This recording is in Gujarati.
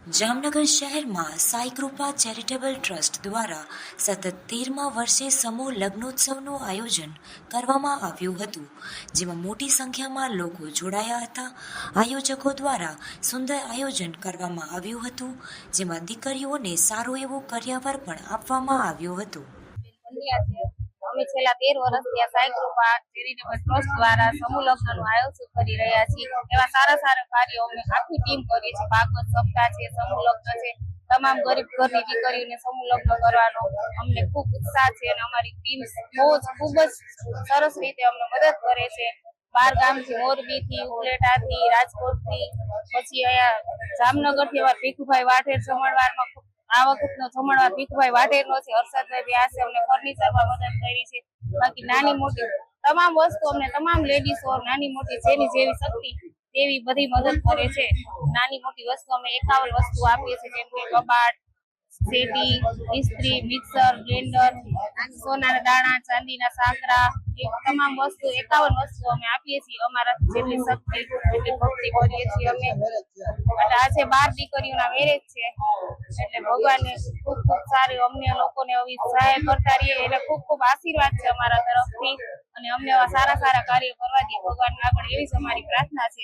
જામનગર શહેરમાં સાઈ કૃપા ચેરિટેબલ ટ્રસ્ટ દ્વારા સતત 13મા વર્ષે સમૂહ લગ્નોત્સવનું આયોજન કરવામાં આવ્યું હતું, જેમાં મોટી સંખ્યામાં લોકો જોડાયા હતા। આયોજકો દ્વારા સુંદર આયોજન કરવામાં આવ્યું હતું, જેમાં દીકરીઓને સારું એવું કરિયાવર પણ આપવામાં આવ્યું હતું। અમે છેલ્લા 13 વર્ષથી આ સાઈ કૃપા ચેરિટેબલ ટ્રસ્ટ દ્વારા સમૂહ લગ્નનું આયોજન કરી રહ્યા છીએ। એવા સારા કાર્યો અમે આખી ટીમ કરીએ છીએ। ભાગવત સપ્તાહ છે, સમૂહ લગ્ન છે, તમામ ગરીબ ઘરની દીકરીઓને સમૂહ લગ્ન કરવાનો અમને ખૂબ ઉત્સાહ છે અને અમારી ટીમ ખૂબ જ સરસ રીતે અમને મદદ કરે છે। 12 ગામથી, મોરબીથી, ઉપલેટાથી, રાજકોટથી, પછી અહીંયા જામનગરથી એવા ભીખુભાઈ વાઢેર જમણવારમાં આ વખતનો જમણવાર ભીખુભાઈ વાઢેરનો છે। હર્ષદભાઈ વ્યાસે અમને ફર્નિચરમાં મદદ કરી છે। બાકી નાની મોટી તમામ વસ્તુ અમને તમામ લેડીઝો નાની મોટી જેની જેવી શક્તિ તેવી બધી મદદ કરે છે। નાની મોટી વસ્તુ અમે 51 વસ્તુ આપીએ છીએ, જેમ કે કબાટ, સેટી, ઇસ્ત્રી, મિક્સર, બ્લેન્ડર, સોનાના દાણા, ચાંદીના સાકરા, એ તમામ વસ્તુ 51 વસ્તુ અમે આપીએ છીએ। અમારાથી જેટલી શક્તિ એટલી ભક્તિ કરીએ છીએ અમે। એટલે આજે 12 દીકરીઓના મેરેજ છે, એટલે ભગવાનને ખૂબ સારી અમને લોકોને આવી સહાય કરતા રહીએ એટલે ખૂબ આશીર્વાદ છે અમારા તરફથી, અને અમને આવા સારા કાર્ય કરવા દે ભગવાન આગળ, એવી જ અમારી પ્રાર્થના છે।